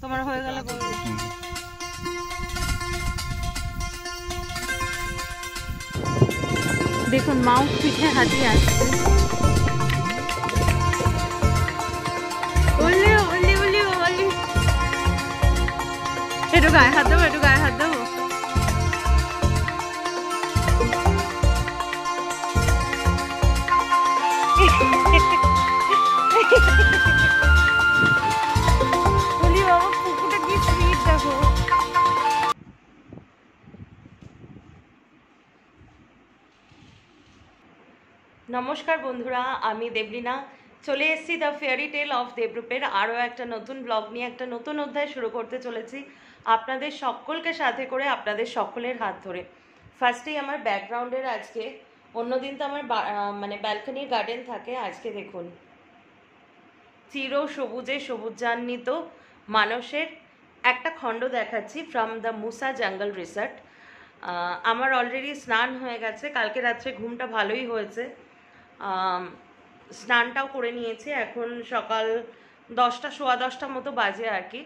তোমার হয়ে গেলে বলবে। দেখুন মাউস পিঠে হাতি আসছে। একটু গায়ে হাত দেবো, একটু গায়ে হাত দেবো। নমস্কার বন্ধুরা, আমি দেবলীনা চলে এসেছি দ্য ফেয়ারি টেল অফ দেবরূপের আরও একটা নতুন ব্লগ নিয়ে একটা নতুন অধ্যায় শুরু করতে চলেছি আপনাদের সকলকে সাথে করে, আপনাদের সকলের হাত ধরে। ফার্স্টেই আমার ব্যাকগ্রাউন্ডের আজকে, অন্যদিন তো আমার মানে ব্যালকনির গার্ডেন থাকে, আজকে দেখুন চির সবুজে সবুজান্বিত মানুষের একটা খণ্ড দেখাচ্ছি ফ্রম দ্য মুসা জঙ্গল রিসর্ট। আমার অলরেডি স্নান হয়ে গেছে, কালকে রাত্রে ঘুমটা ভালোই হয়েছে, স্নানটাও করে নিয়েছি। এখন সকাল 10টা সোয়া 10টার মতো বাজে আর কি।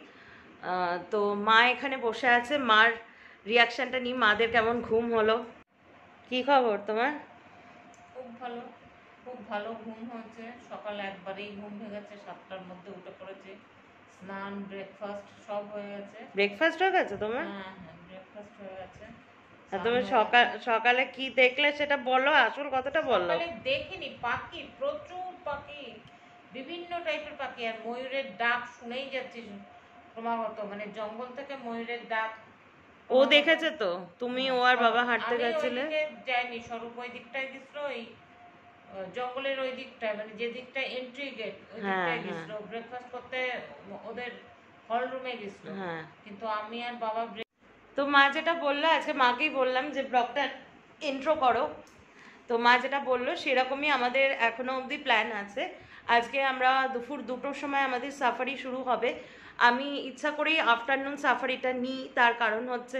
তো মা এখানে বসে আছে, মার রিয়াকশানটা নিই, মাদের কেমন ঘুম হলো। কি খবর তোমার? খুব ভালো, খুব ভালো ঘুম হয়েছে। সকালে একবারেই ঘুম ভেঙেছে, 7টার মধ্যে উঠে পড়েছে, স্নান ব্রেকফাস্ট সব হয়ে গেছে। ব্রেকফাস্ট হয়ে গেছে তোমার? হ্যাঁ হ্যাঁ, ব্রেকফাস্ট হয়ে গেছে। তুমি সকালে কি দেখলে সেটা বলো, আসল কথাটা বলো। সকালে দেখিনি, পাখি, প্রচুর পাখি, বিভিন্ন টাইপের পাখি, আর ময়ূরের ডাক শুনেই যাচ্ছি ক্রমাগত, মানে জঙ্গল থেকে ময়ূরের ডাক। ও দেখেছে তো? তুমি ও আর বাবা হাঁটতে গেছিলে? যাইনি, স্বরূপ ওই দিকটায় গেছিল, ওই জঙ্গলের ওই দিকটায়, মানে যে দিকটা এন্ট্রি গেট ওই দিকটায় গেছিল ব্রেকফাস্ট করতে, ওদের হল রুমে গেছিল। কিন্তু আমি আর বাবা তো মা যেটা বললো, আজকে মাকেই বললাম যে ব্লগটা ইন্ট্রো করো, তো মা যেটা বললো সেরকমই আমাদের এখনো অবধি প্ল্যান আছে। আজকে আমরা দুপুর 2টোর সময় আমাদের সাফারি শুরু হবে। আমি ইচ্ছা করেই আফটারনুন সাফারিটা নিই, তার কারণ হচ্ছে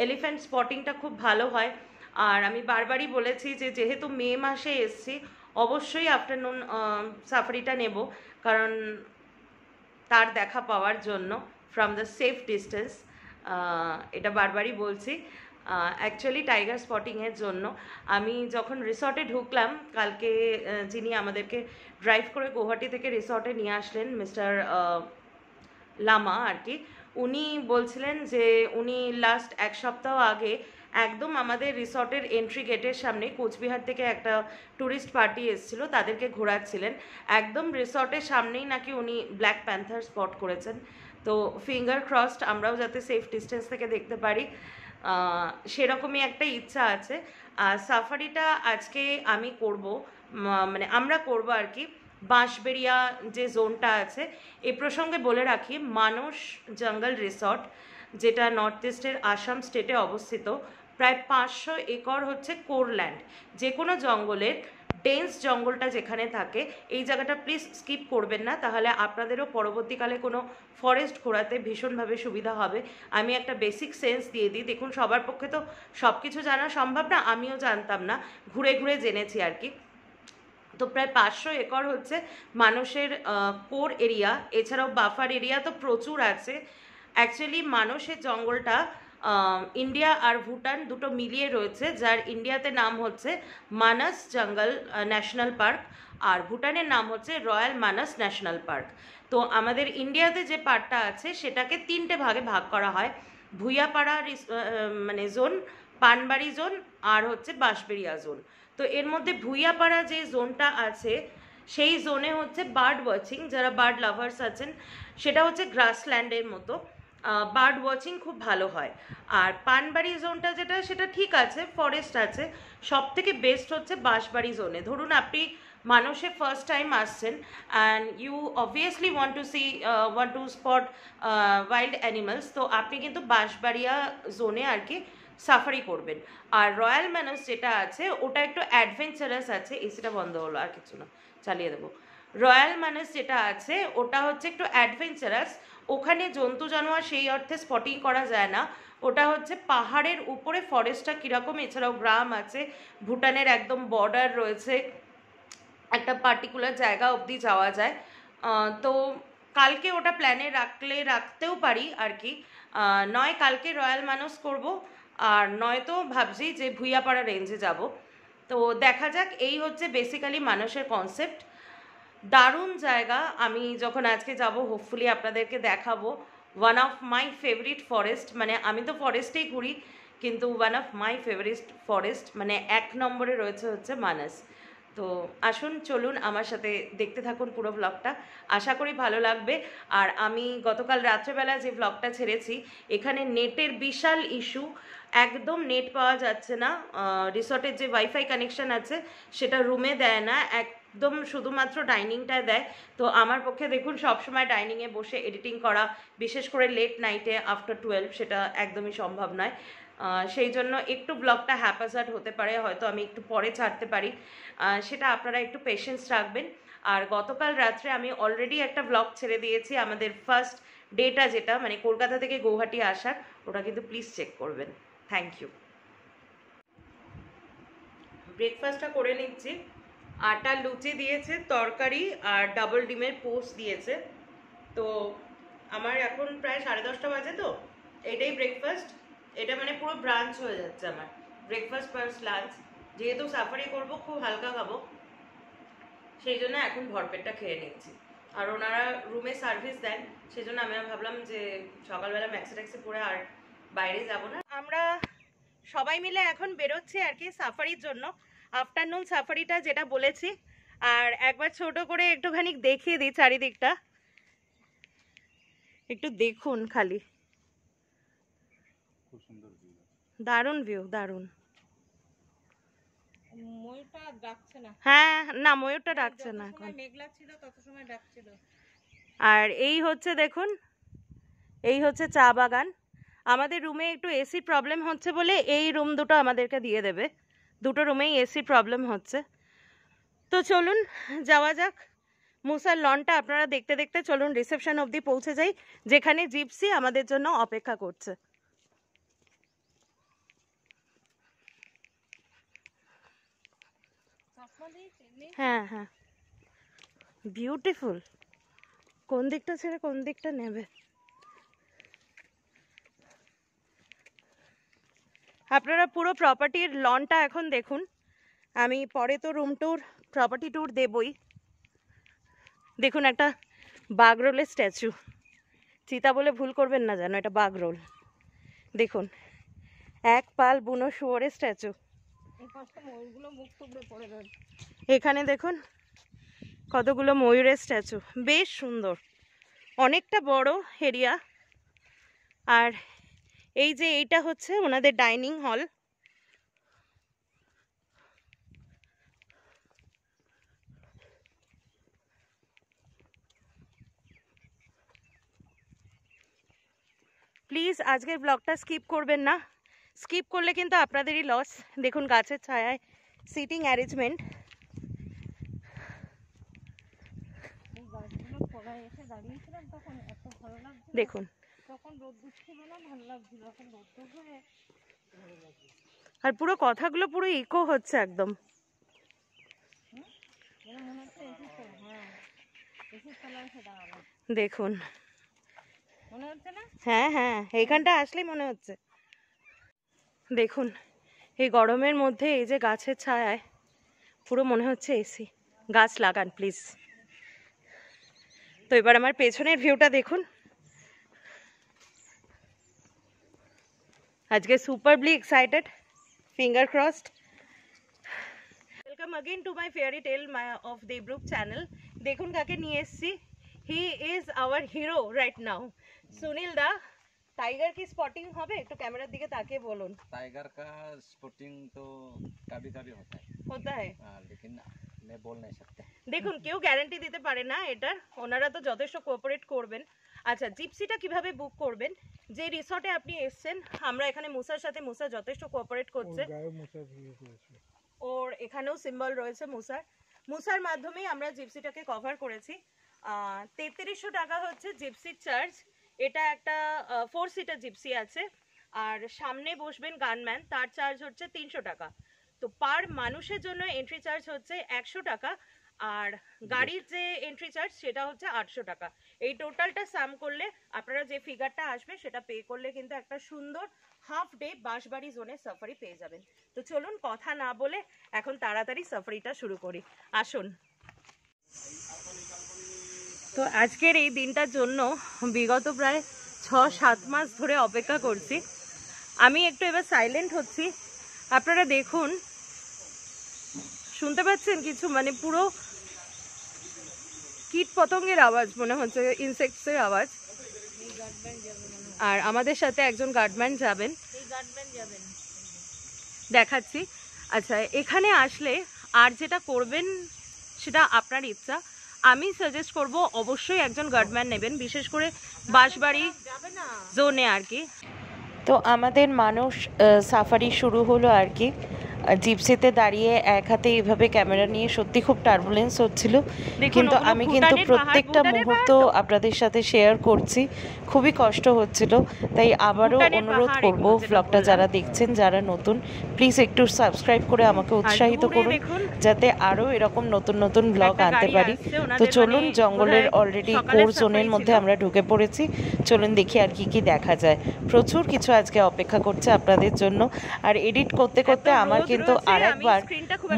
এলিফ্যান্ট স্পটিংটা খুব ভালো হয়। আর আমি বারবারই বলেছি যে যেহেতু মে মাসে এসছি, অবশ্যই আফটারনুন সাফারিটা নেব, কারণ তার দেখা পাওয়ার জন্য ফ্রম দ্য সেফ ডিস্টেন্স। এটা বারবারই বলছি। অ্যাকচুয়ালি টাইগার স্পটিংয়ের জন্য আমি যখন রিসর্টে ঢুকলাম কালকে, যিনি আমাদেরকে ড্রাইভ করে গুয়াহাটি থেকে রিসর্টে নিয়ে আসলেন, মিস্টার লামা আর কি, উনি বলছিলেন যে উনি লাস্ট 1 সপ্তাহ আগে একদম আমাদের রিসর্টের এন্ট্রি গেটের সামনে কোচবিহার থেকে একটা ট্যুরিস্ট পার্টি এসেছিল, তাদেরকে ঘোরাচ্ছিলেন। একদম রিসর্টের সামনেই নাকি উনি ব্ল্যাক প্যান্থার স্পট করেছেন। তো ফিঙ্গার ক্রসড আমরাও যাতে সেফ ডিস্টেন্স থেকে দেখতে পারি, সেরকমই একটা ইচ্ছা আছে। সাফারিটা আজকে আমি করব, মানে আমরা করব আর কি, বাঁশবেড়িয়া যে জোনটা আছে। এ প্রসঙ্গে বলে রাখি, মানস জঙ্গল রিসর্ট, যেটা নর্থ ইস্টের আসাম স্টেটে অবস্থিত, প্রায় 500 একর হচ্ছে কোরল্যান্ড। যে কোনো জঙ্গলের ডেন্স জঙ্গলটা যেখানে থাকে, এই জায়গাটা প্লিজ স্কিপ করবেন না, তাহলে আপনাদেরও পরবর্তীকালে কোনো ফরেস্ট ঘোরাতে ভীষণভাবে সুবিধা হবে। আমি একটা বেসিক সেন্স দিয়ে দিই, দেখুন সবার পক্ষে তো সব কিছু জানা সম্ভব না, আমিও জানতাম না, ঘুরে ঘুরে জেনেছি আর কি। তো প্রায় 500 একর হচ্ছে মানুষের কোর এরিয়া, এছাড়াও বাফার এরিয়া তো প্রচুর আছে। অ্যাকচুয়ালি মানুষের জঙ্গলটা ইন্ডিয়া আর ভুটান দুটো মিলিয়ে রয়েছে, যার ইন্ডিয়াতে নাম হচ্ছে মানস জঙ্গল ন্যাশনাল পার্ক, আর ভুটানের নাম হচ্ছে রয়্যাল মানস ন্যাশনাল পার্ক। তো আমাদের ইন্ডিয়াতে যে পার্কটা আছে সেটাকে 3টে ভাগে ভাগ করা হয়, ভুইয়াপাড়া মানে জোন, পানবাড়ি জোন, আর হচ্ছে বাঁশবেড়িয়া জোন। তো এর মধ্যে ভুইয়াপাড়া যে জোনটা আছে, সেই জোনে হচ্ছে বার্ড ওয়াচিং, যারা বার্ড লাভার্স আছেন, সেটা হচ্ছে গ্রাসল্যান্ডের মতো, বার্ড ওয়াচিং খুব ভালো হয়। আর পানবাড়ি জোনটা যেটা, সেটা ঠিক আছে, ফরেস্ট আছে। সব থেকে বেস্ট হচ্ছে বাঁশবাড়ি জোনে। ধরুন আপনি মানুষে ফার্স্ট টাইম আসছেন and you obviously want to spot wild animals, তো আপনি কিন্তু বাঁশবাড়িয়া জোনে আর কি সাফারি করবেন। আর রয়্যাল মানস যেটা আছে ওটা একটু অ্যাডভেঞ্চারাস আছে। এসিটা বন্ধ হলো, আর কিছু না, চালিয়ে দেবো। রয়্যাল মানস যেটা আছে ওটা হচ্ছে একটু অ্যাডভেঞ্চারাস, ওখানে জন্তু জানোয়ার সেই অর্থে স্পটিং করা যায় না। ওটা হচ্ছে পাহাড়ের উপরে ফরেস্টটা কীরকম, এছাড়াও গ্রাম আছে, ভুটানের একদম বর্ডার রয়েছে, একটা পার্টিকুলার জায়গা অবধি যাওয়া যায়। তো কালকে ওটা প্ল্যানে রাখতেও পারি আর কি। নয় কালকে রয়্যাল মানস করব, আর নয়তো ভাবছি যে ভুইয়াপাড়া রেঞ্জে যাব। তো দেখা যাক, এই হচ্ছে বেসিক্যালি মানুষের কনসেপ্ট। দারুণ জায়গা। আমি যখন আজকে যাব হোপফুলি আপনাদেরকে দেখাবো। One of my favourite forest, মানে আমি তো ফরেস্টেই ঘুরি, কিন্তু one of my favourite forest মানে 1 নম্বরে রয়েছে হচ্ছে মানস। তো আসুন, চলুন আমার সাথে দেখতে থাকুন পুরো ব্লগটা, আশা করি ভালো লাগবে। আর আমি গতকাল রাত্রেবেলা যে ব্লগটা ছেড়েছি, এখানে নেটের বিশাল ইস্যু, একদম নেট পাওয়া যাচ্ছে না। রিসর্টের যে ওয়াইফাই কানেকশন আছে সেটা রুমে দেয় না, একদম শুধুমাত্র ডাইনিংটায় দেয়। তো আমার পক্ষে দেখুন সবসময় ডাইনিংয়ে বসে এডিটিং করা, বিশেষ করে লেট নাইটে আফটার 12, সেটা একদমই সম্ভব নয়। সেই জন্য একটু ব্লগটা হ্যাপাজার্ড হতে পারে, হয়তো আমি একটু পরে ছাড়তে পারি, সেটা আপনারা একটু পেশেন্স রাখবেন। আর গতকাল রাত্রে আমি অলরেডি একটা ব্লগ ছেড়ে দিয়েছি আমাদের ফার্স্ট ডেটা, যেটা মানে কলকাতা থেকে গৌহাটি আসার, ওটা কিন্তু প্লিজ চেক করবেন। Thank you. ব্রেকফাস্টটা করে নিচ্ছি। আটা লুচি দিয়েছে, তরকারি আর ডাবল ডিমের পোস্ট দিয়েছে। তো আমার এখন প্রায় 10:30 বাজে, তো এটাই ব্রেকফাস্ট। এটা মানে পুরো ব্রাঞ্চ হয়ে যাচ্ছে আমার, ব্রেকফাস্ট প্লাস লাঞ্চ। যেহেতু সাফারি করব, খুব হালকা খাবো, সেই জন্য এখন ভরপেটটা খেয়ে নিচ্ছি। আর ওনারা রুমে সার্ভিস দেন, সেই জন্য আমি ভাবলাম যে সকালবেলা ম্যাক্সি ট্যাক্সি পরে আর বাইরে যাব না। আমরা সবাই মিলে এখন বেরোচ্ছি আর কি সাফারির জন্য, আফটারনুন সাফারিটা যেটা বলেছি। আর একবার ছোট করে একটুখানি দেখিয়ে দিই চারিদিকটা, একটু দেখুন খালি, খুব সুন্দর ভিউ, দারুণ ভিউ, দারুণ। ময়ূরটা ডাকছে না। হ্যাঁ, না ময়ূরটা ডাকছে না এখন, মেঘলা ছিল তত সময় ডাকছিল। আর এই হচ্ছে দেখুন, এই হচ্ছে চা বাগান। আমাদের রুমে একটু এসি প্রবলেম হচ্ছে বলে এই রুম দুটো আমাদেরকে দিয়ে দেবে, দুটো রুমেই এসি প্রবলেম হচ্ছে। তো চলুন যাওয়া যাক। মুসার লনটা আপনারা দেখতে দেখতে চলুন রিসেপশন অবধি পৌঁছে যাই, যেখানে জিপসি আমাদের জন্য অপেক্ষা করছে। হ্যাঁ হ্যাঁ, বিউটিফুল। কোন দিকটা ছেড়ে কোন দিকটা নেবে? আপনারা পুরো প্রপার্টির লনটা এখন দেখুন। আমি পরে তো রুম ট্যুর, প্রপার্টি ট্যুর দেবই। দেখুন একটা বাগরোলের স্ট্যাচু, চিতা বলে ভুল করবেন না যেন, এটা বাগরোল। দেখুন, এক পাল বুনো শুয়োরের স্ট্যাচু। এখানে দেখুন কতগুলো ময়ূরের স্ট্যাচু, বেশ সুন্দর, অনেকটা বড় এরিয়া। আর এই যে এইটা হচ্ছে ওনাদের ডাইনিং হল। প্লিজ আজকের ব্লগটা স্কিপ করবেন না, স্কিপ করলে কিন্তু আপনাদেরই লস। দেখুন গাছের ছায়ায় সিটিং অ্যারেঞ্জমেন্ট। দেখুন, আর পুরো কথাগুলো পুরো ইকো হচ্ছে একদম। দেখুন, হ্যাঁ হ্যাঁ, এইখানটা আসলেই মনে হচ্ছে। দেখুন, এই গরমের মধ্যে এই যে গাছের ছায়ায় পুরো মনে হচ্ছে এসি। গাছ লাগান প্লিজ। তো এবার আমার পেছনের ভিউটা দেখুন। আজকে superly excited, finger crossed. Welcome again to my fairy tale of Debrup channel. দেখুন কাকে নিয়ে এসেছি। He is our hero right now. Sunil da, tiger की स्पॉटिंग হবে? একটু ক্যামেরার দিকে তাকিয়ে বলুন। टाइगर का स्पॉटिंग तो कभी कभी होता है, लेकिन मैं बोल नहीं सकते। দেখুন, কেউ গ্যারান্টি দিতে পারে না এটার, ওনারা তো যথেষ্ট কোঅপারেট করবেন। আচ্ছা, জিপসিটা কিভাবে বুক করবেন? যে রিসর্টে আপনি এসেছেন, আমরা এখানে মুসার সাথে, মুসা যথেষ্ট কোঅপারেট করছে, ওর এখানেও সিম্বল রয়েছে মুসার। মুসার মাধ্যমেই আমরা জিপসিটাকে কভার করেছি। 3300 টাকা হচ্ছে জিপসির চার্জ। এটা একটা 4 সিটার জিপসি আছে, আর সামনে বসবেন গানম্যান, তার চার্জ হচ্ছে 300 টাকা। তো পার মানুষের জন্য এন্ট্রি চার্জ হচ্ছে 100 টাকা। আর গাড়ির যে এন্ট্রি চার্জ সেটা হচ্ছে 800 টাকা। এই টোটালটা সাম করলে আপনারা যে ফিগারটা আসবে সেটা পে করলে কিন্তু একটা সুন্দর হাফ ডে বাঁশবাড়ি জোনে সাফারি পেয়ে যাবেন। তো চলুন কথা না বলে এখন তাড়াতাড়ি সাফারিটা শুরু করি, আসুন। তো আজকের এই দিনটার জন্য বিগত প্রায় 6-7 মাস ধরে অপেক্ষা করছি। আমি একটু এবার সাইলেন্ট হচ্ছি, আপনারা দেখুন শুনতে পাচ্ছেন কিছু, মানে পুরো কীট পতঙ্গের আওয়াজ মনে হচ্ছে, ইনসেক্টসের আওয়াজ। আর আমাদের সাথে একজন গার্ডম্যান যাবেন, দেখাচ্ছি। আচ্ছা, এখানে আসলে আর যেটা করবেন সেটা আপনার ইচ্ছা। আমি সাজেস্ট করব অবশ্যই একজন গার্ডম্যান নেবেন, বিশেষ করে বাঁশবাড়ি জোনে আর কি। তো আমাদের মানুষ সাফারি শুরু হলো আর কি। জিপসিতে দাঁড়িয়ে এক হাতে এইভাবে ক্যামেরা নিয়ে সত্যি খুব টার্বুলেন্স হচ্ছিল, কিন্তু আমি কিন্তু প্রত্যেকটা মুহূর্ত আপনাদের সাথে শেয়ার করছি। খুবই কষ্ট হচ্ছিল, তাই আবারও অনুরোধ করব ব্লগটা যারা দেখছেন, যারা নতুন, প্লিজ একটু সাবস্ক্রাইব করে আমাকে উৎসাহিত করুন যাতে আরও এরকম নতুন নতুন ব্লগ আনতে পারি। তো চলুন, জঙ্গলের অলরেডি কোর জোনের মধ্যে আমরা ঢুকে পড়েছি। চলুন দেখি আর কি কি দেখা যায়। প্রচুর কিছু আজকে অপেক্ষা করছে আপনাদের জন্য। আর এডিট করতে করতে আমার কিন্তু আরেকবার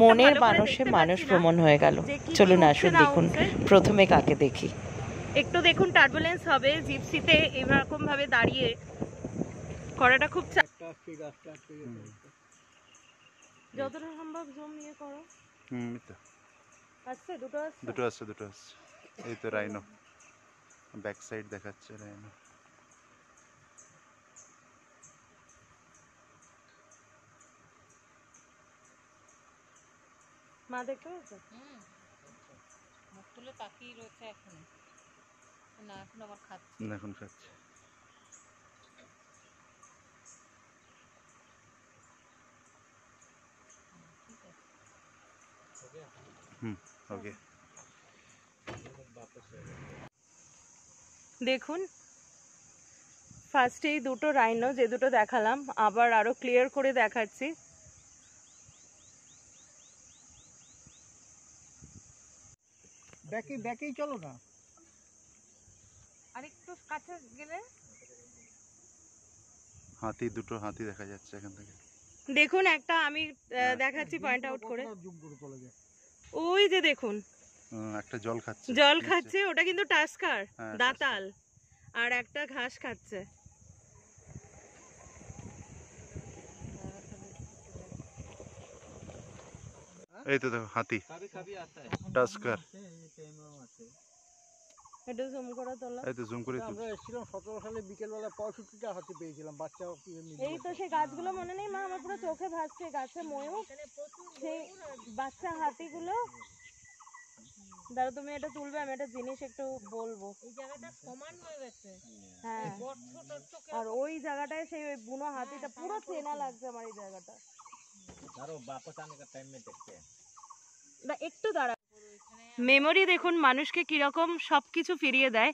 মনের মানুষে মানুষ ভ্রমণ হয়ে গেল। চলুন আসুন দেখুন প্রথমে কাকে দেখি। একটু দেখুন, টার্বুলেন্স হবে জিপসিতে এরকম ভাবে দাঁড়িয়ে করাটা খুব যতটা সম্ভব জুম নিয়ে করো। আচ্ছা, দুটো আছে। এই তো রাইনো ব্যাক সাইড দেখাচ্ছে, রাইনো। মা দেখতে পাচ্ছ? মুখ তুলে তাকিয়ে রয়েছে এখন। না, এখন আবার খাচ্ছে। এখন খাচ্ছে। ওকে। দেখুন, ফার্স্টেই দুটো রাইনো, যে দুটো দেখালাম, আবার আরো ক্লিয়ার করে দেখাচ্ছি। ব্যাকেই চলো না, আরেকটু কাছে গেলে দুটো হাতি দেখা যাচ্ছে এখান থেকে। দেখুন, একটা আমি দেখাচ্ছি পয়েন্ট আউট করে। ওই যে দেখুন, একটা জল খাচ্ছে, ওটা কিন্তু টাস্কার দাঁতাল, আর একটা ঘাস খাচ্ছে। এই তো দেখো হাতি, টাস্কার। এটা জুম করে তোলা। এই তো জুম করে তুলছি। আমরা এসেছিলাম 17 সালে বিকেলবেলা 65টা হাতি পেয়েছিলাম, বাচ্চা। এই তো সেই গাছগুলো মনে নেই মা? আমার পুরো চোখে ভাসছে, গাছে ময়ূর, সেই বাচ্চা হাতিগুলো। দাঁড়া, তুমি এটা তুলবে, আমি একটা জিনিস একটু বলবো। এই জায়গাটা সমান হয়ে গেছে। হ্যাঁ, আর ওই জায়গাটায় সেই ওই বুনো হাতিটা পুরো চেনা লাগছে আমার। এই জায়গাটা একটু দাঁড়া। মেমোরি দেখুন মানুষকে কিরকম সবকিছু ফিরিয়ে দেয়।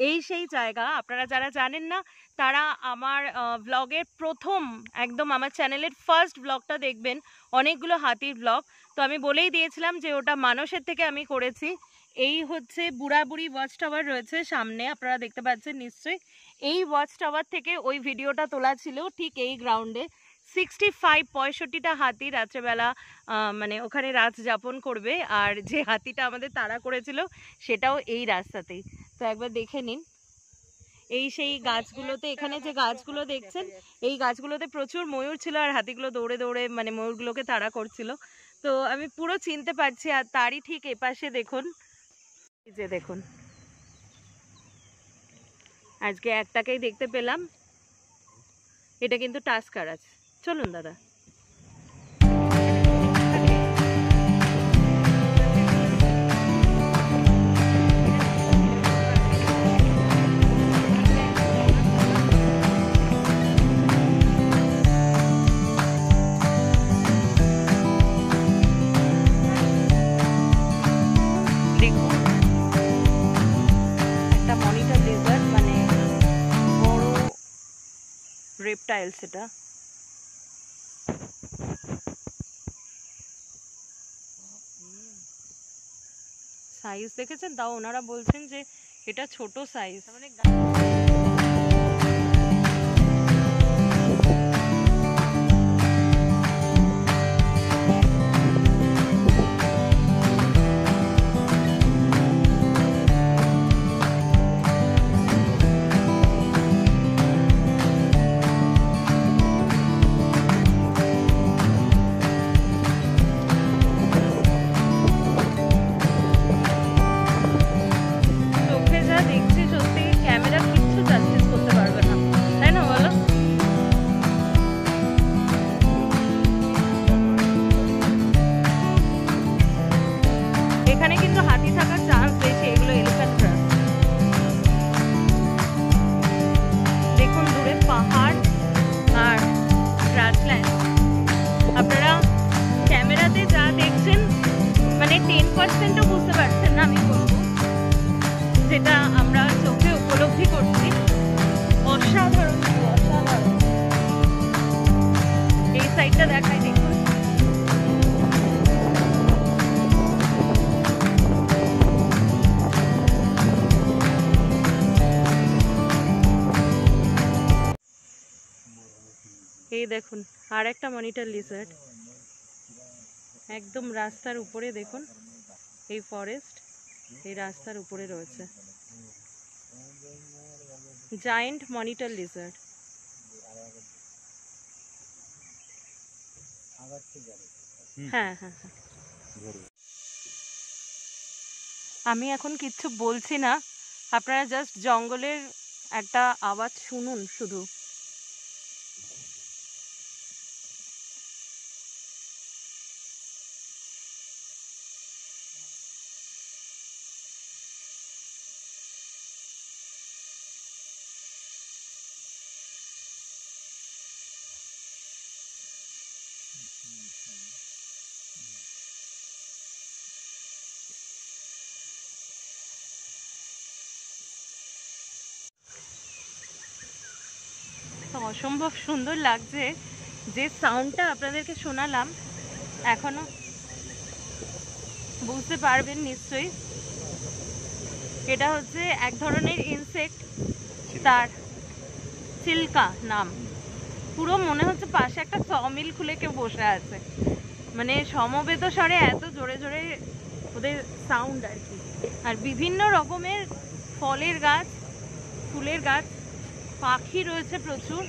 এই সেই জায়গা। আপনারা যারা জানেন না তারা আমার ব্লগের প্রথম, একদম আমার চ্যানেলের ফার্স্ট ব্লগটা দেখবেন, অনেকগুলো হাতির ব্লগ। তো আমি বলেই দিয়েছিলাম যে ওটা মানুষের থেকে আমি করেছি। এই হচ্ছে বুড়াবুড়ি ওয়াচ টাওয়ার রয়েছে সামনে, আপনারা দেখতে পাচ্ছেন নিশ্চয়ই। এই ওয়াচ টাওয়ার থেকে ওই ভিডিওটা তোলা ছিল ঠিক এই গ্রাউন্ডে। 65-65টা হাতি রাত্রেবেলা মানে ওখানে রাত যাপন করবে। আর যে হাতিটা আমাদের তাড়া করেছিল সেটাও এই রাস্তাতেই। তো একবার দেখে নিন। এই সেই গাছগুলোতে, এখানে যে গাছগুলো দেখছেন, এই গাছগুলোতে প্রচুর ময়ূর ছিল, আর হাতিগুলো দৌড়ে দৌড়ে মানে ময়ূরগুলোকে তাড়া করছিল। তো আমি পুরো চিনতে পারছি। আর তারই ঠিক এপাশে দেখুন, এই যে দেখুন, আজকে একটাকেই দেখতে পেলাম। এটা কিন্তু টাস্কার আছে। চলুন দাদা। দেখুন, একটা মনিটর লেজার, মানে বড় রেপটাইল সেটা। সাইজ দেখেছেন, তাও ওনারা বলছেন যে এটা ছোট সাইজ। মানে এই দেখুন আর একটা মনিটর লিজার্ড একদম রাস্তার উপরে, দেখুন এই ফরেস্ট এই রাস্তার উপরে রয়েছে, জায়েন্ট মনিটর লিজার্ড। হ্যাঁ হ্যাঁ হ্যাঁ, আমি এখন কিচ্ছু বলছি না, আপনারা জাস্ট জঙ্গলের একটা আওয়াজ শুনুন শুধু। অসম্ভব সুন্দর লাগছে, যে সাউন্ডটা আপনাদেরকে শোনালাম এখনো বুঝতে পারবেন নিশ্চয়ই, এটা হচ্ছে এক ধরনের ইনসেক্ট, তার চিল্কা নাম। পুরো মনে হচ্ছে পাশে একটা সমিল খুলে কেউ বসে আছে, মানে সমবেত স্বরে এত জোরে জোরে ওদের সাউন্ড আর কি। আর বিভিন্ন রকমের ফলের গাছ, ফুলের গাছ, পাখি রয়েছে প্রচুর,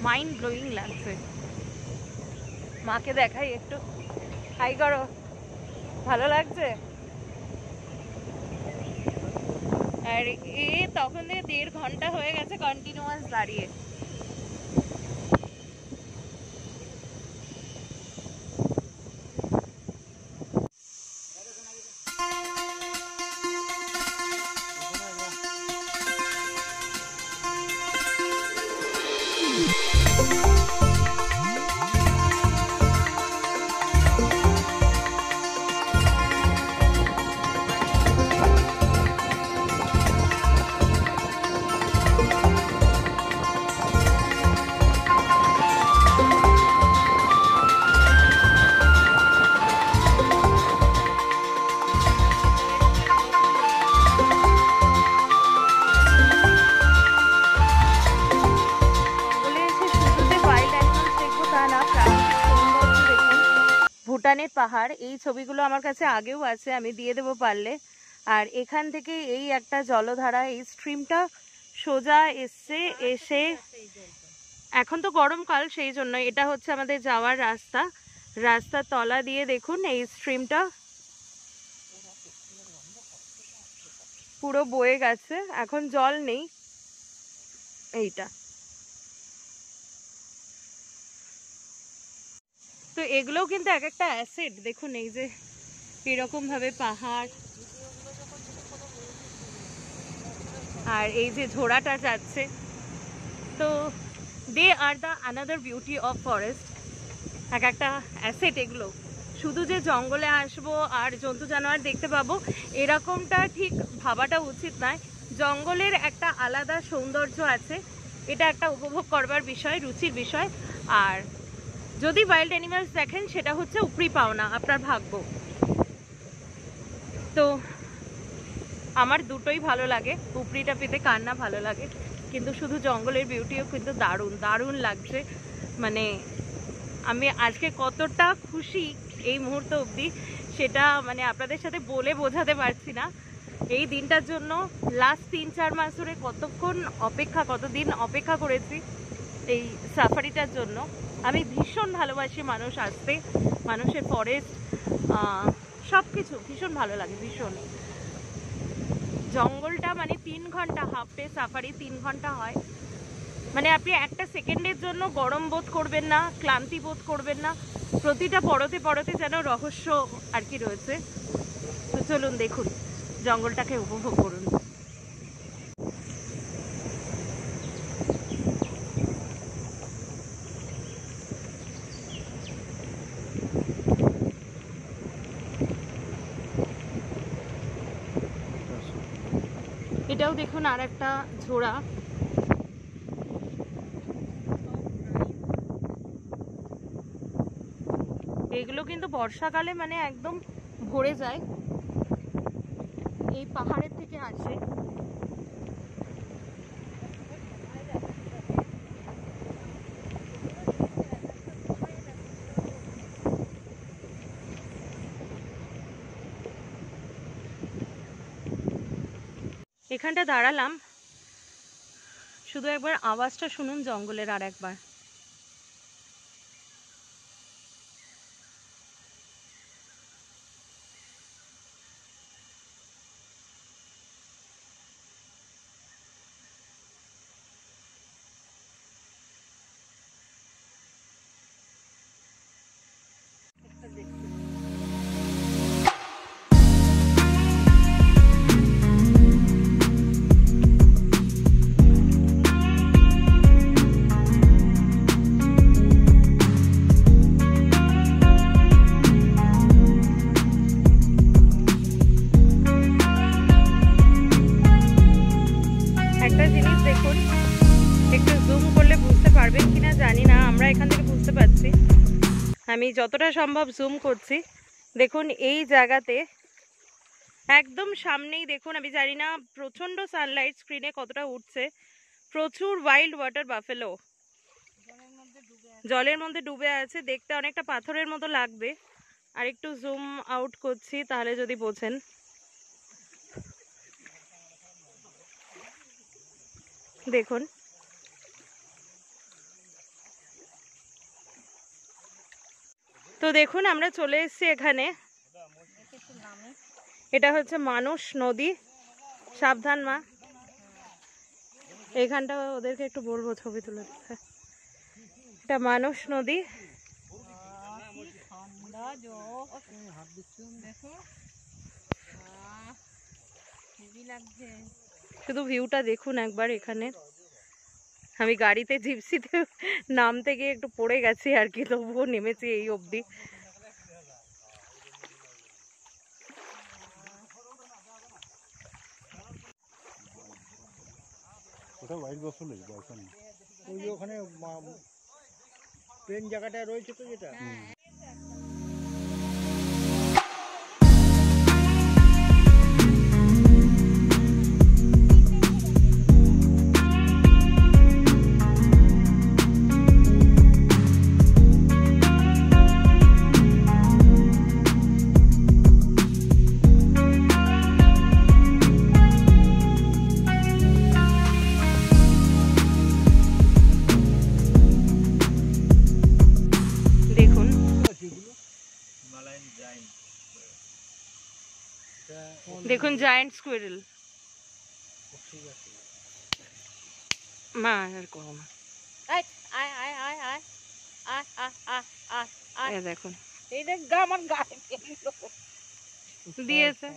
মাইন্ড ব্লোয়িং লাগছে। মাকে দেখাই একটু, হাই করো, ভালো লাগছে। আর এ তখন থেকে 1.5 ঘন্টা হয়ে গেছে কন্টিনিউয়াস দাঁড়িয়ে। ভুটানের পাহাড়, এই ছবিগুলো আমার কাছে আগেও আছে, আমি দিয়ে দেবো পারলে। আর এখান থেকে এই একটা জলধারা, এই স্ট্রিমটা সোজা এসছে, এসে এখন তো গরমকাল সেই জন্য এটা হচ্ছে আমাদের যাওয়ার রাস্তা, রাস্তার তলা দিয়ে দেখুন এই স্ট্রিমটা পুরো বয়ে গেছে, এখন জল নেই। এইটা তো এগুলোও কিন্তু এক একটা অ্যাসিড, দেখুন এই যে এরকম ভাবে পাহাড়, আর এই যে ঝোড়াটা যাচ্ছে, তো they are the another beauty of forest. এক একটা অ্যাসেট এগুলো, শুধু যে জঙ্গলে আসবো আর জন্তু জানোয়ার দেখতে পাবো এরকমটা ঠিক ভাবাটা উচিত নয়। জঙ্গলের একটা আলাদা সৌন্দর্য আছে, এটা একটা উপভোগ করবার বিষয়, রুচির বিষয়। আর যদি ওয়াইল্ড অ্যানিমালস দেখেন সেটা হচ্ছে উপরি পাওনা, আপনার ভাগ্য। তো আমার দুটোই ভালো লাগে, উপরিটা পেতে কার না ভালো লাগে, কিন্তু শুধু জঙ্গলের বিউটিও কিন্তু দারুণ দারুণ লাগছে। মানে আমি আজকে কতটা খুশি এই মুহূর্ত অবধি সেটা মানে আপনাদের সাথে বলে বোঝাতে পারছি না। এই দিনটার জন্য লাস্ট 3-4 মাস ধরে কতদিন অপেক্ষা করেছি এই সাফারিটার জন্য। আমি ভীষণ ভালোবাসি মানুষ আসতে, মানুষের ফরেস্ট সব কিছু ভীষণ ভালো লাগে, ভীষণ। জঙ্গলটা মানে 3 ঘন্টা, হাফ ডে সাফারি 3 ঘন্টা হয়, মানে আপনি একটা সেকেন্ডের জন্য গরম বোধ করবেন না, ক্লান্তি বোধ করবেন না, প্রতিটা পড়তে পড়তে যেন রহস্য আর কি রয়েছে। তো চলুন দেখুন, জঙ্গলটাকে উপভোগ করুন। এটাও দেখুন আর একটা ঝোড়া। এগুলো কিন্তু বর্ষাকালে মানে একদম ভরে যায়, এই পাহাড়ের থেকে আসে। এখানটা দাঁড়ালাম, শুধু একবার আওয়াজটা শুনুন জঙ্গলের আর একবার। একটা জিনিস দেখুন, একটু জুম করলে বুঝতে পারবেন কিনা জানি না, আমরা এখান থেকে বুঝতে পারছি। আমি যতটা সম্ভব জুম করছি। দেখুন এই জায়গাতে একদম সামনেই দেখুন, আমি জানি না প্রচণ্ড সানলাইট স্ক্রিনে কতটা উঠছে, প্রচুর ওয়াইল্ড ওয়াটার বাফেলো জলের মধ্যে ডুবে আছে। দেখতে অনেকটা পাথরের মতো লাগবে, আর একটু জুম আউট করছি তাহলে যদি বোঝেন। দেখুন তো, দেখুন আমরা চলে এসেছি এখানে। এটা হচ্ছে মানস নদী, সাবধান মা। এখানটা ওদেরকে একটু বলবো ছবি তুলে দিতে। এটা মানস নদী। শুধু ভিউটা দেখুন একবার এখানে। আমি গাড়িতে জিপসিতে নামতে গিয়ে একটু পড়ে গেছি আর কি, তবুও নেমেছি এই অবধি। ওখানে ট্রেন জায়গাটা রয়েছে তো যেটা। দেখুন জায়ান্ট স্কুইরেল। মা আর করো না, দেখুন এই দেখ আমার গায়ে দিয়েছে।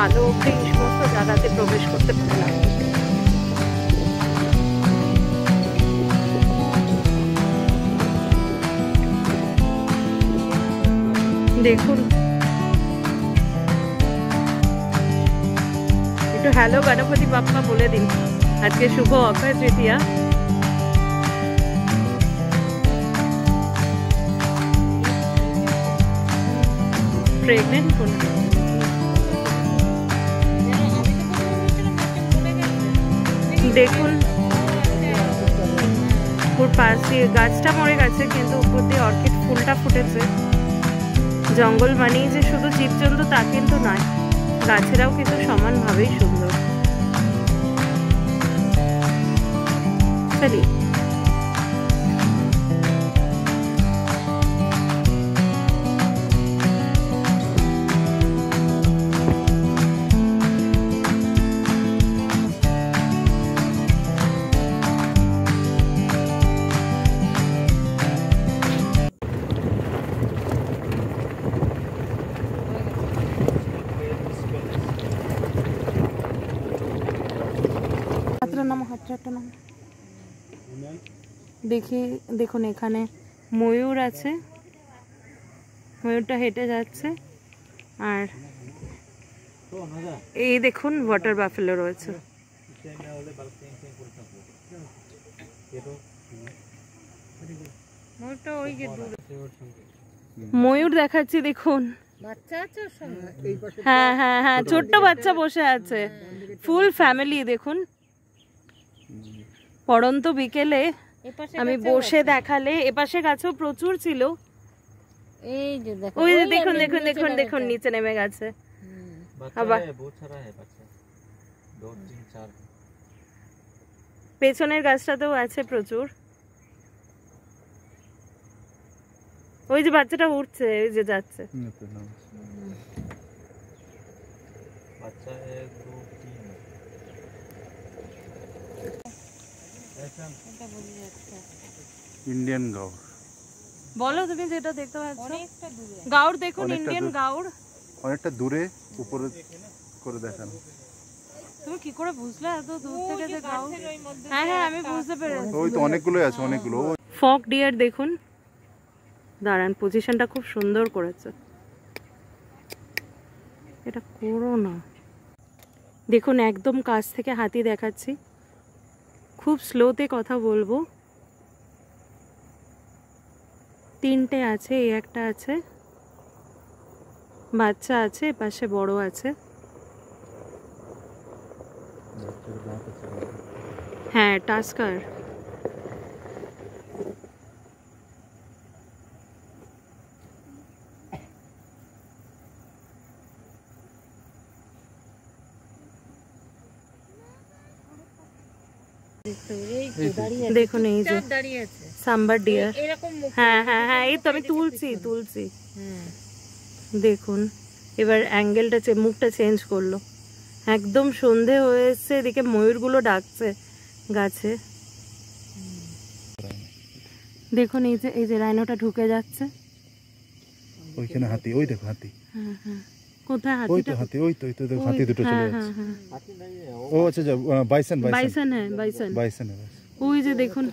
আলো অবধি সমস্ত জায়গাতে প্রবেশ করতে পারলাম। দেখুন একটু হ্যালো গণপতি বাপ্পা বলে দিন, আজকে শুভ অক্ষয় তৃতীয়া। প্রেগনেন্ট কোন দেখুন ওর পাশ দিয়ে গাছটা মরে গেছে কিন্তু উপর দিয়ে অর্কিড ফুলটা ফুটেছে। জঙ্গল মানেই যে শুধু জীবজন্তু তা কিন্তু নয়, গাছেরাও কিন্তু সমানভাবেই সুন্দর। চলি দেখি। দেখুন এখানে ময়ূর আছে, ময়ূরটা হেঁটে যাচ্ছে। আর এই দেখুন ওয়াটার বাফেলো রয়েছে। ময়ূর দেখাচ্ছি দেখুন, হ্যাঁ হ্যাঁ হ্যাঁ ছোট্ট বাচ্চা বসে আছে, ফুল ফ্যামিলি। দেখুন পড়ন্ত বিকেলে আমি বসে দেখালে এপাশে গাছও প্রচুর ছিল। ওই যে দেখুন দেখুন দেখুন দেখুন নিচে নেমে গেছে। আবার পেছনের গাছটাতেও আছে প্রচুর। ওই যে বাচ্চাটা উঠছে, ওই যে যাচ্ছে। ইন্ডিয়ান গাউর বলো তুমি যেটা দেখতে পাচ্ছ। গাউর দেখুন, ইন্ডিয়ান গাউর অনেকটা দূরে উপরে করে দেখানো। তুমি কি করে বুঝলে এত দূর থেকে যে গাউর? হ্যাঁ হ্যাঁ আমি বুঝতে পেরেছি, ওই তো অনেকগুলো আছে, অনেকগুলো। ফক ডিয়ার দেখুন, দাঁড়ান পজিশনটা খুব সুন্দর করেছে। এটা করো না। দেখুন একদম কাছ থেকে হাতি দেখাচ্ছি, খুব স্লোতে কথা বলবো। তিনটে আছে, এই একটা আছে, বাচ্চা আছে, পাশে বড় আছে। হ্যাঁ টাস্কার। দেখুন এই যে সাম্বার ডিয়ার। হ্যাঁ হ্যাঁ হ্যাঁ এই তো আমি তুলছি। দেখুন এবার অ্যাঙ্গেলটা মুখটা চেঞ্জ করলো, একদম সন্ধে হয়েছে, এদিকে ময়ূরগুলো ডাকছে গাছে। দেখুন এই যে রাইনোটা ঢুকে যাচ্ছে ওইখানে হাতি, ওই দেখো হাতি। হ্যাঁ হ্যাঁ কোথায় ওই তো হাতি, ওই তো দেখো হাতি দুটো চলে যাচ্ছে। ও আচ্ছা বাইসন বাইসন হ্যাঁ বাইসন। ওই যে দেখুন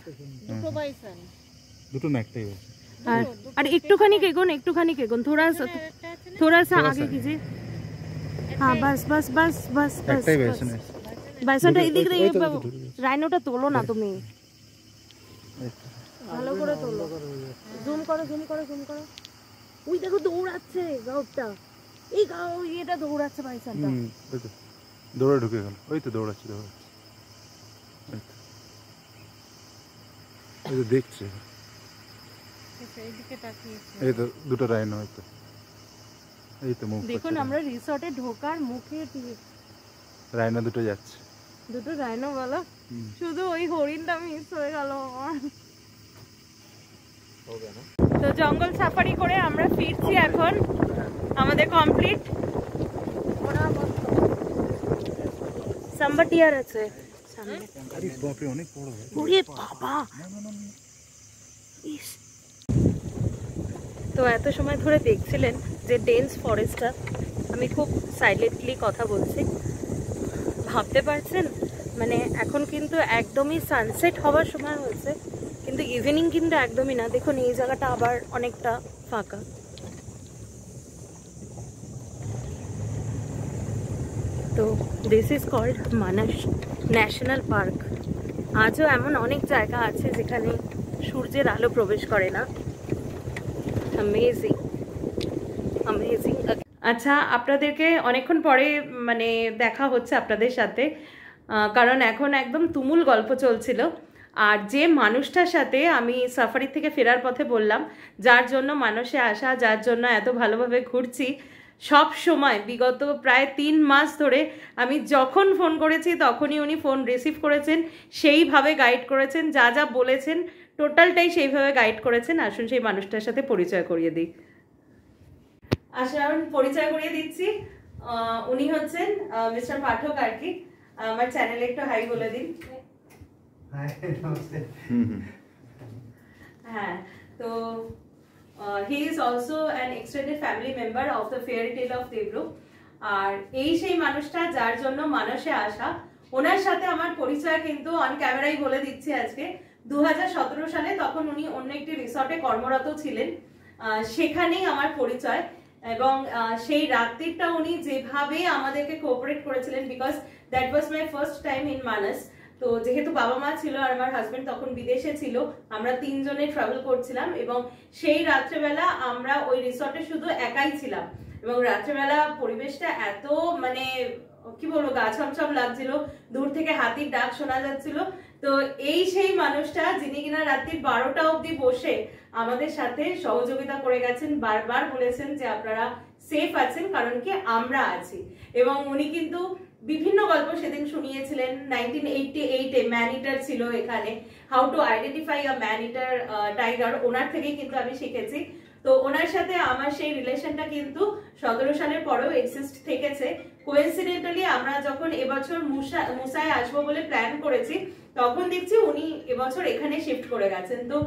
দুটো না একটাই আছে। আর একটুখানি কেগুন थोड़ा सा आगे कीजिए। हाँ बस একটাই বাইসন আছে। বাইসনটা এদিকে রাইনোটা তোলো না তুমি, ভালো করে তোলো, জুম করো। ওই দেখো দৌড়াচ্ছে গাউটা, এই গাউ এটা দৌড়াচ্ছে বাইসনটা। দৌড়ে ঢুকে গেল, ওই তো দৌড়াচ্ছে। এই তো দেখছে, এই তো দুটো রাইনো। এই তো মুখ দেখুন আমরা রিসর্টে ঢোকার মুখে রাইনো দুটো যাচ্ছে, দুটো রাইনো বলো, শুধু ওই হরিণটা মিস হয়ে গেল আমার। তো জঙ্গল সাফারি করে আমরা ফিরছি এখন, আমাদের কমপ্লিট। সাম্বার ডিয়ার আছে সামনে। আরে বাপ রে অনেক বড়। ওরে বাবা। তো এত সময় ধরে দেখছিলেন যে ডেন্স ফরেস্টটা, আমি খুব সাইলেন্টলি কথা বলছি। ভাবতে পারছেন মানে এখন কিন্তু একদমই সানসেট হওয়ার সময় হয়েছে, কিন্তু ইভিনিং কিন্তু একদমই না। দেখুন এই জায়গাটা আবার অনেকটা ফাঁকা। তো this is called Manas national park. আজও এমন অনেক জায়গা আছে যেখানে সূর্যের আলো প্রবেশ করে না। Amazing amazing. আচ্ছা, আপনাদেরকে অনেকক্ষণ পরে মানে দেখা হচ্ছে আপনাদের সাথে, কারণ এখন একদম তুমুল গল্প চলছিল। আর যে মানুষটার সাথে আমি সাফারি থেকে ফেরার পথে বললাম, যার জন্য মানসে আসা, যার জন্য এত ভালোভাবে ঘুরছি, সব সময় বিগত প্রায় 3 মাস ধরে আমি যখন ফোন করেছি তখনই উনি ফোন রিসিভ করেছেন, সেইভাবে গাইড করেছেন, যা যা বলেছেন টোটালটাই সেইভাবে গাইড করেছেন। আসুন সেই মানুষটার সাথে পরিচয় করিয়ে দিই। আসুন পরিচয় করিয়ে দিচ্ছি। উনি হচ্ছেন মিস্টার পাঠক আর কি। আমার চ্যানেলে একটু হাই বলে দিন। হ্যাঁ, তো he is also an extended family member of the fairy tale of Devru। আর এই সেই মানুষটা যার জন্য মানসে আসা, ওনার সাথে আমার পরিচয় কিন্তু অন ক্যামেরাই বলে দিচ্ছি আজকে। 2017 সালে তখন উনি অন্য একটি রিসর্টে কর্মরত ছিলেন, সেখানেই আমার পরিচয়। এবং সেই রাত্রিটা উনি যেভাবে আমাদেরকে কোঅপারেট করেছিলেন, because that was my first time in Manas. তো যেহেতু বাবা মা ছিল আর আমার হাজবেন্ড তখন বিদেশে ছিল, আমরা 3 জনে ট্রাভেল করছিলাম এবং সেই রাত্রেবেলা আমরা ওই রিসর্টে শুধু একাই ছিলাম। এবং রাত্রেবেলা পরিবেশটা এত মানে কি বলবো গা ছমছম লাগছিল, দূর থেকে হাতির ডাক শোনা যাচ্ছিল। তো এই সেই মানুষটা যিনি কিনা রাত্রি 12টা অবধি বসে আমাদের সাথে সহযোগিতা করে গেছেন, বারবার বলেছেন যে আপনারা সেফ আছেন কারণ কি আমরা আছি। এবং উনি কিন্তু বিভিন্ন গল্প সেদিন শুনিয়েছিলেন। 1988-এ ম্যান ইটার ছিল এখানে, how to identify a man eater tiger, ওনার থেকেই কিন্তু আমি শিখেছি। তো ওনার সাথে আমার সেই রিলেশনটা কিন্তু 17 সালের পরেও এক্সিস্ট থেকেছে। কোইন্সিডেন্টালি আমরা যখন এবছর মুসায় আসবো বলে প্ল্যান করেছি, তখন দেখছি উনি এবছর এখানে শিফট করে গেছেন। তো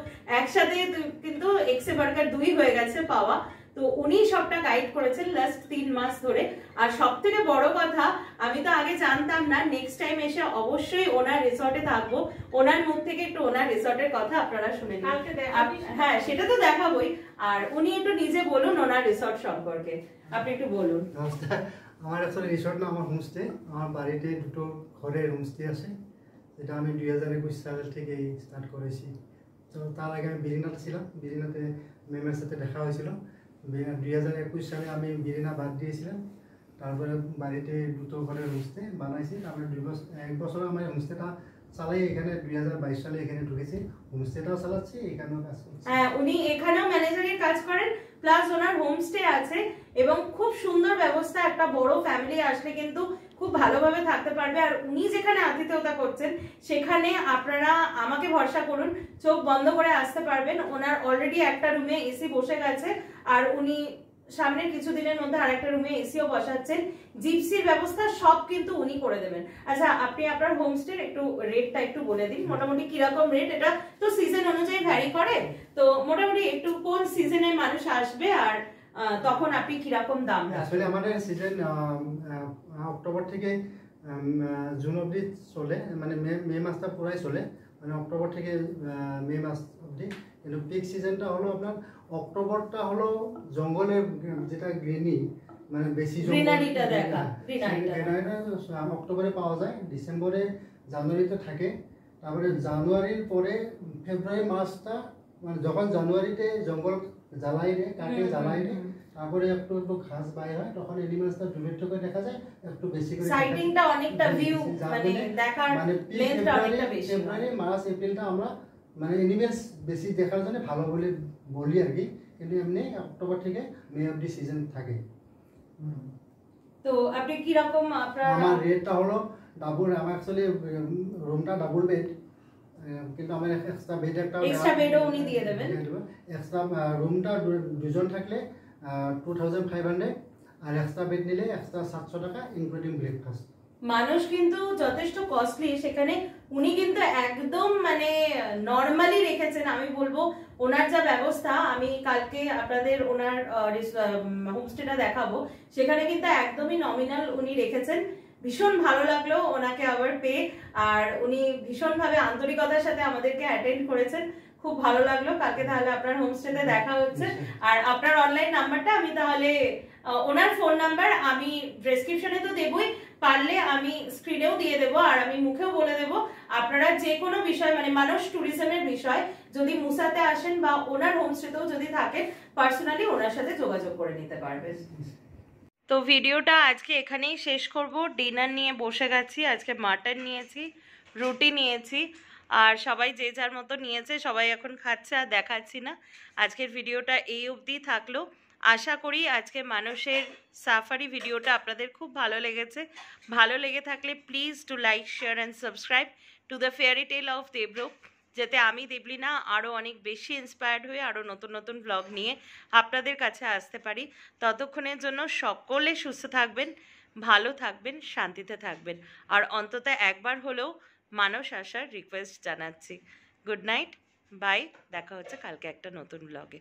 একসাথে কিন্তু এক্সে বার্গার 2 হয়ে গেছে পাওয়া। তো উনি সবটা গাইড করেছেন লাস্ট 3 মাস ধরে। আর সব থেকে বড় কথা, আমি তো আগে জানতাম না, নেক্সট টাইম এসে অবশ্যই ওনার রিসর্টে থাকবো। ওনার মুখ থেকে একটু ওনার রিসর্টের কথা আপনারা শুনে নিন। হ্যাঁ, সেটা তো দেখাবোই। আর উনি একটু নিজে বলুন ওনার রিসর্ট সম্পর্কে, আপনি একটু বলুন। নমস্কার, আমার আসলে রিসর্ট না, আমার হোমস্টে। আমার বাড়িতে 2টো ঘরের হোমস্টে আছে, যেটা আমি 2021 সাল থেকে স্টার্ট করেছি। তো তার আগে আমি বিরিনাতে ছিলাম, বিরিনাতে ম্যামের সাথে দেখা হয়েছিল। 2021 সালে আমি বিরিনা বাদ দিয়েছিলাম, তারপরে বাড়িতে 2টো ঘরের হোমস্টে বানাইছি। তারপরে 1 বছর আমার হোমস্টেটা চালাই, এখানে 2022 সালে এখানে ঢুকেছি, হোমস্টেটাও চালাচ্ছি, এখানেও কাজ করছি। হ্যাঁ, উনি এখানেও ম্যানেজারের কাজ করেন, প্লাস ওনার হোমস্টে আছে এবং খুব সুন্দর ব্যবস্থা। একটা বড় ফ্যামিলি আসলে কিন্তু খুব ভালোভাবে থাকতে পারবে। আর উনি যেখানে আতিথেয়তা করছেন সেখানে আপনারা আমাকে ভরসা করুন, চোখ বন্ধ করে আসতে পারবেন। ওনার অলরেডি একটা রুমে এসি বসে গেছে, আর উনি সামনের কিছুদিনের মধ্যে আরেকটা রুমে এসিও বসাচ্ছেন। জিপসির ব্যবস্থা সব কিন্তু উনি করে দেবেন। আচ্ছা, আপনি আপনার হোমস্টের একটু রেটটা একটু বলে দিন, মোটামুটি কিরকম রেট? এটা তো সিজন অনুযায়ী ভ্যারি করে, তো মোটামুটি একটু কোন সিজনে মানুষ আসবে আর তখন আপনি কিরকম দাম? আসলে আমাদের সিজন অক্টোবর থেকে জুন অবধি চলে, মানে মে মাসটা পুরাই চলে, মানে অক্টোবর থেকে মে মাস অবধি। কিন্তু পিক সিজনটা হলো আপনার অক্টোবরটা হলো জঙ্গলের যেটা গ্রিনি, মানে বেশি গ্রিনারিটা দেখা, অক্টোবরে পাওয়া যায়, ডিসেম্বরে জানুয়ারিতে থাকে। তারপরে জানুয়ারির পরে ফেব্রুয়ারি মাসটা, মানে যখন জানুয়ারিতে জঙ্গল জ্বালাই দেয়, কাটে জ্বালাই দেয়, তারপরে একটু একটু ঘাস বাইরে হয়, তখন এনিমেলসটা দূরের থেকে দেখা যায়, একটু বেশি করে সাইটিংটা অনেকটা ভিউ মানে দেখার লেন্থটা অনেকটা বেশি। ফেব্রুয়ারি মার্চ এপ্রিলটা আমরা মানে এনিমেলস বেশি দেখার জন্য ভালো বলে বলি আর কি। কিন্তু এমনি অক্টোবর থেকে মে অবধি সিজন থাকে। তো আপনি কি রকম আপনার? আমার রেটটা হলো ডাবল, আমার অ্যাকচুয়ালি রুমটা ডাবল বেড, কিন্তু আমার এক্সট্রা বেড একটা এক্সট্রা বেডও উনি দিয়ে দেবেন। এক্সট্রা রুমটা 2 জন থাকলে 2500, আর এক্সট্রা বেড নিলে এক্সট্রা 700 টাকা ইনক্লুডিং ব্রেকফাস্ট। মানুষ কিন্তু যথেষ্ট কস্টলি সেখানে, উনি কিন্তু একদম মানে নরমালি রেখেছেন। আমি বলবো ওনার যা ব্যবস্থা, আমি কালকে আপনাদের ওনার হোমস্টেটা দেখাবো, সেখানে কিন্তু একদমই নমিনাল উনি রেখেছেন। ভীষণ ভালো লাগলো ওনাকে আবার পেয়ে, আর উনি ভীষণভাবে আন্তরিকতার সাথে আমাদেরকে অ্যাটেন্ড করেছেন, খুব ভালো লাগলো। কালকে তাহলে আপনার হোমস্টেতে দেখা হচ্ছে, আর আপনার অনলাইন নাম্বারটা আমি তাহলে ওনার ফোন নাম্বার আমি ডেসক্রিপশনে তো দেবই, পারলে আমি স্ক্রিনেও দিয়ে দেবো, আর আমি মুখেও বলে দেবো। আপনারা যে কোনো বিষয় মানে মানস ট্যুরিজমের বিষয় যদি মুসাতে আসেন বা ওনার হোমস্টেতেও যদি থাকেন, পার্সোনালি ওনার সাথে যোগাযোগ করে নিতে পারবেন। তো ভিডিওটা আজকে এখানেই শেষ করব। ডিনার নিয়ে বসে গেছি, আজকে মাটন নিয়েছি, রুটি নিয়েছি, আর সবাই যে যার মতো নিয়েছে, সবাই এখন খাচ্ছে, আর দেখাচ্ছি না। আজকের ভিডিওটা এই অবধি থাকলো। আশা করি আজকে মানুষের সাফারি ভিডিওটা আপনাদের খুব ভালো লেগেছে। ভালো লেগে থাকলে please to like, share and subscribe to the fairy tale of Debrup, যাতে আমি দেবলীনা আরও অনেক বেশি ইন্সপায়ার্ড হয়ে আরও নতুন নতুন ব্লগ নিয়ে আপনাদের কাছে আসতে পারি। ততক্ষণের জন্য সকলে সুস্থ থাকবেন, ভালো থাকবেন, শান্তিতে থাকবেন, আর অন্তত একবার হলেও মানস আসার রিকোয়েস্ট জানাচ্ছি। গুড নাইট, বাই, দেখা হচ্ছে কালকে একটা নতুন ব্লগে।